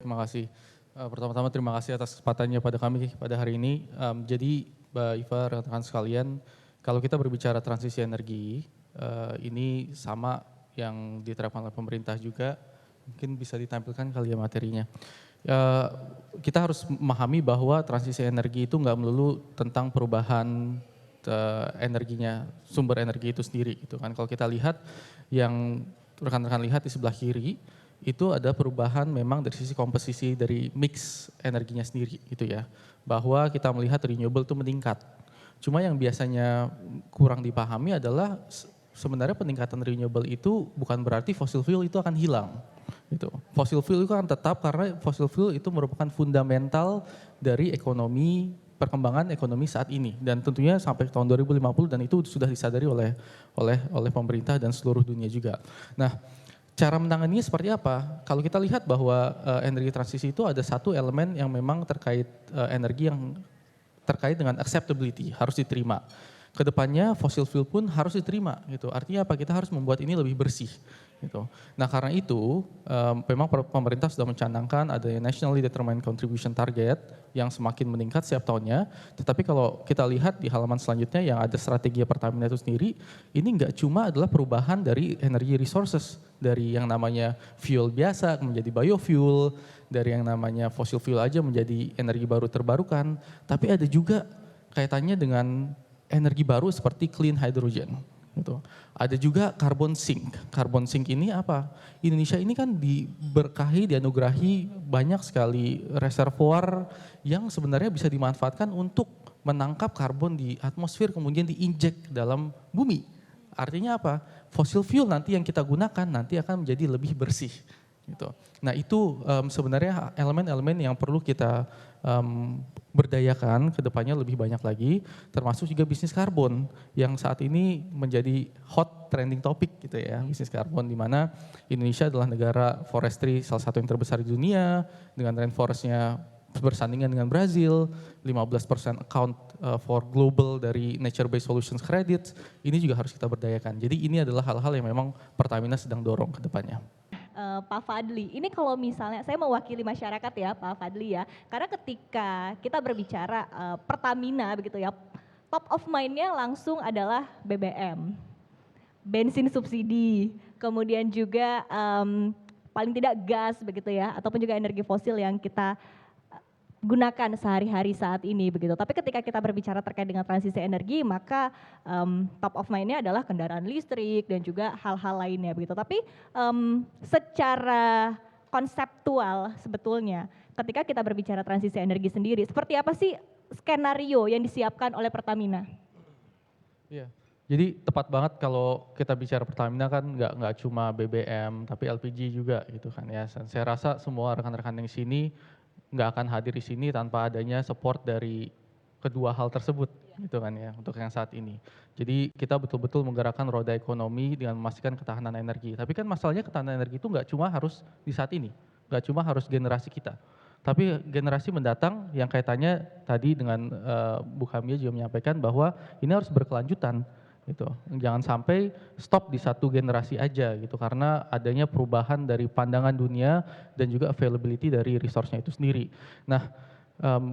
Terima kasih. Pertama-tama terima kasih atas kesempatannya pada kami pada hari ini. Jadi Mbak Iva, rekan-rekan sekalian, kalau kita berbicara transisi energi, ini sama yang diterapkan oleh pemerintah juga, mungkin bisa ditampilkan kali ya materinya. Kita harus memahami bahwa transisi energi itu nggak melulu tentang perubahan energinya, sumber energi itu sendiri gitu kan. Kalau kita lihat yang rekan-rekan lihat di sebelah kiri, itu ada perubahan memang dari sisi komposisi dari mix energinya sendiri gitu ya. Bahwa kita melihat renewable itu meningkat. Cuma yang biasanya kurang dipahami adalah sebenarnya peningkatan renewable itu bukan berarti fossil fuel itu akan hilang. Gitu. Fossil fuel itu akan tetap karena fossil fuel itu merupakan fundamental dari ekonomi, perkembangan ekonomi saat ini, dan tentunya sampai tahun 2050, dan itu sudah disadari oleh pemerintah dan seluruh dunia juga. Nah, cara menanganinya seperti apa? Kalau kita lihat bahwa energi transisi itu ada satu elemen yang memang terkait energi yang terkait dengan acceptability, harus diterima. Kedepannya fossil fuel pun harus diterima gitu. Artinya apa? Kita harus membuat ini lebih bersih gitu. Nah, karena itu memang pemerintah sudah mencanangkan ada nationally determined contribution target yang semakin meningkat setiap tahunnya. Tetapi kalau kita lihat di halaman selanjutnya yang ada strategi Pertamina itu sendiri, ini nggak cuma adalah perubahan dari energy resources, dari yang namanya fuel biasa menjadi biofuel, dari yang namanya fossil fuel aja menjadi energi baru terbarukan, tapi ada juga kaitannya dengan energi baru seperti clean hydrogen. Gitu. Ada juga carbon sink. Carbon sink ini apa? Indonesia ini kan diberkahi, dianugerahi banyak sekali reservoir yang sebenarnya bisa dimanfaatkan untuk menangkap karbon di atmosfer kemudian diinjek dalam bumi. Artinya apa? Fossil fuel nanti yang kita gunakan nanti akan menjadi lebih bersih. Gitu. Nah itu sebenarnya elemen-elemen yang perlu kita berdayakan ke depannya lebih banyak lagi, termasuk juga bisnis karbon yang saat ini menjadi hot trending topic gitu ya, bisnis karbon, di mana Indonesia adalah negara forestry salah satu yang terbesar di dunia dengan rainforestnya bersandingan dengan Brazil, 15% account for global dari nature based solutions credits. Ini juga harus kita berdayakan. Jadi ini adalah hal-hal yang memang Pertamina sedang dorong ke depannya. Pak Fadli, ini kalau misalnya saya mewakili masyarakat ya Pak Fadli ya, karena ketika kita berbicara Pertamina begitu ya, top of mind-nya langsung adalah BBM, bensin subsidi, kemudian juga paling tidak gas begitu ya, ataupun juga energi fosil yang kita gunakan sehari-hari saat ini begitu. Tapi ketika kita berbicara terkait dengan transisi energi, maka top of mind-nya adalah kendaraan listrik dan juga hal-hal lainnya begitu. Tapi secara konseptual sebetulnya ketika kita berbicara transisi energi sendiri, seperti apa sih skenario yang disiapkan oleh Pertamina? Iya. Jadi tepat banget kalau kita bicara Pertamina kan nggak cuma BBM tapi LPG juga gitu kan ya. Saya rasa semua rekan-rekan yang di sini nggak akan hadir di sini tanpa adanya support dari kedua hal tersebut gitu kan ya untuk yang saat ini. Jadi kita betul-betul menggerakkan roda ekonomi dengan memastikan ketahanan energi. Tapi kan masalahnya ketahanan energi itu nggak cuma harus di saat ini, nggak cuma harus generasi kita. Tapi generasi mendatang yang kaitannya tadi dengan Bu Kamia juga menyampaikan bahwa ini harus berkelanjutan gitu. Jangan sampai stop di satu generasi aja gitu karena adanya perubahan dari pandangan dunia dan juga availability dari resource-nya itu sendiri. Nah,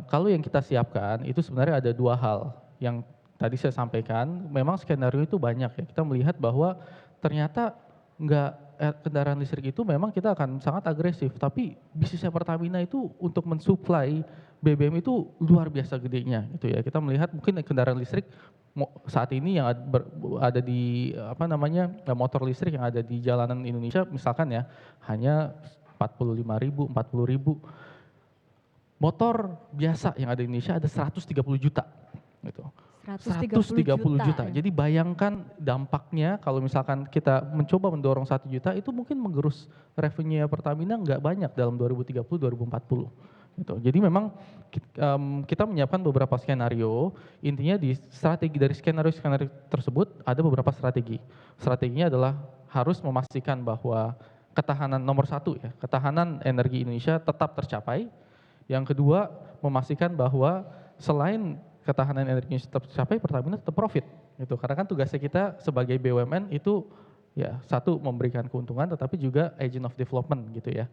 kalau yang kita siapkan itu sebenarnya ada dua hal yang tadi saya sampaikan. Memang skenario itu banyak ya. Kita melihat bahwa ternyata kendaraan listrik itu memang kita akan sangat agresif, tapi bisnisnya Pertamina itu untuk mensuplai BBM itu luar biasa gedenya gitu ya. Kita melihat mungkin kendaraan listrik saat ini yang ada di motor listrik yang ada di jalanan Indonesia misalkan ya hanya 45.000, 40.000. Motor biasa yang ada di Indonesia ada 130 juta gitu. 130 juta. Ya? Jadi bayangkan dampaknya kalau misalkan kita mencoba mendorong 1 juta itu mungkin menggerus revenue Pertamina nggak banyak dalam 2030-2040. Gitu. Jadi memang kita menyiapkan beberapa skenario, intinya dari skenario tersebut ada beberapa strategi. Strateginya adalah harus memastikan bahwa ketahanan nomor satu ya, ketahanan energi Indonesia tetap tercapai. Yang kedua, memastikan bahwa selain ketahanan energi tetap tercapai, Pertamina tetap profit. Gitu. Karena kan tugasnya kita sebagai BUMN itu ya satu memberikan keuntungan tetapi juga agent of development gitu ya.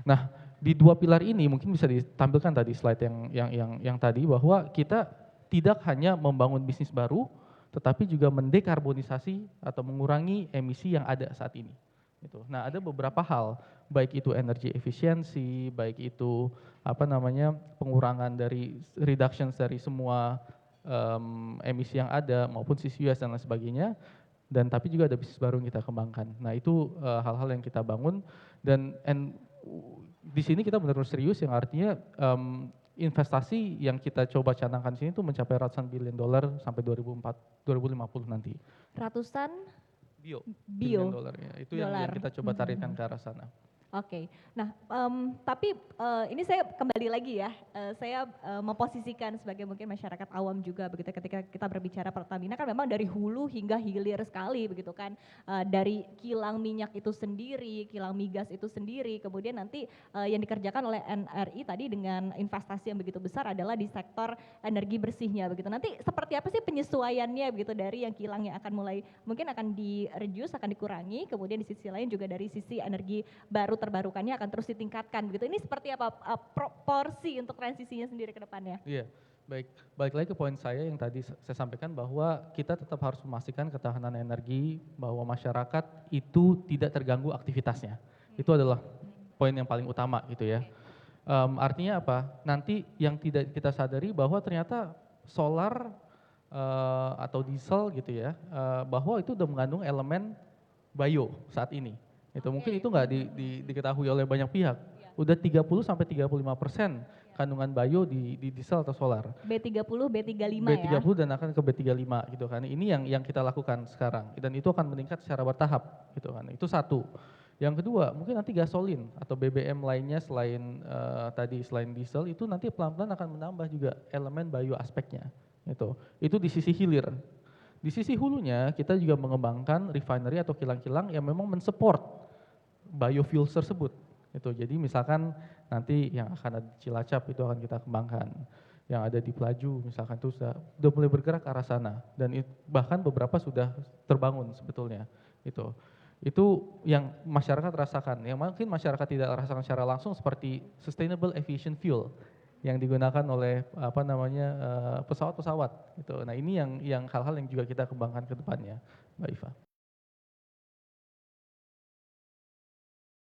Nah, di dua pilar ini mungkin bisa ditampilkan tadi slide yang tadi bahwa kita tidak hanya membangun bisnis baru, tetapi juga mendekarbonisasi atau mengurangi emisi yang ada saat ini. Gitu. Nah, ada beberapa hal, baik itu energi efisiensi, baik itu pengurangan dari reductions dari semua emisi yang ada maupun CCUS dan lain sebagainya. Dan tapi juga ada bisnis baru yang kita kembangkan. Nah, itu hal-hal yang kita bangun dan di sini kita benar-benar serius, yang artinya investasi yang kita coba canangkan di sini tuh mencapai ratusan billion dollar sampai 2050 nanti. Ratusan billion dollar ya. Itu yang kita coba tarikkan ke arah sana. Oke, nah tapi ini saya kembali lagi ya, saya memposisikan sebagai mungkin masyarakat awam juga begitu, ketika kita berbicara Pertamina kan memang dari hulu hingga hilir sekali begitu kan, dari kilang minyak itu sendiri, kilang migas itu sendiri, kemudian nanti yang dikerjakan oleh NRI tadi dengan investasi yang begitu besar adalah di sektor energi bersihnya begitu. Nanti seperti apa sih penyesuaiannya begitu dari yang kilang yang akan mulai mungkin akan di-reduce, akan dikurangi, kemudian di sisi lain juga dari sisi energi baru terbarukannya akan terus ditingkatkan begitu. Ini seperti apa proporsi untuk transisinya sendiri ke depannya? Iya, baik. Balik lagi ke poin saya yang tadi saya sampaikan bahwa kita tetap harus memastikan ketahanan energi, bahwa masyarakat itu tidak terganggu aktivitasnya. Itu adalah poin yang paling utama gitu ya. Artinya apa? Nanti yang tidak kita sadari bahwa ternyata solar atau diesel gitu ya, bahwa itu udah mengandung elemen bio saat ini. Itu mungkin itu nggak diketahui oleh banyak pihak. Udah 30-35% kandungan bio di diesel atau solar. B30, B35 B30 dan akan ke B35 gitu kan. Ini yang kita lakukan sekarang dan itu akan meningkat secara bertahap gitu kan. Itu satu. Yang kedua, mungkin nanti gasolin atau BBM lainnya selain selain diesel itu nanti pelan-pelan akan menambah juga elemen bio aspeknya gitu. Itu di sisi hilir. Di sisi hulunya kita juga mengembangkan refinery atau kilang-kilang yang memang mensupport biofuels tersebut. Itu jadi misalkan nanti yang akan ada di Cilacap itu akan kita kembangkan. Yang ada di Pelaju misalkan itu sudah mulai bergerak ke arah sana dan bahkan beberapa sudah terbangun sebetulnya. Itu yang masyarakat rasakan. Yang mungkin masyarakat tidak rasakan secara langsung seperti sustainable aviation fuel yang digunakan oleh pesawat-pesawat gitu. Nah, ini yang hal-hal yang juga kita kembangkan ke depannya, Mbak Iva.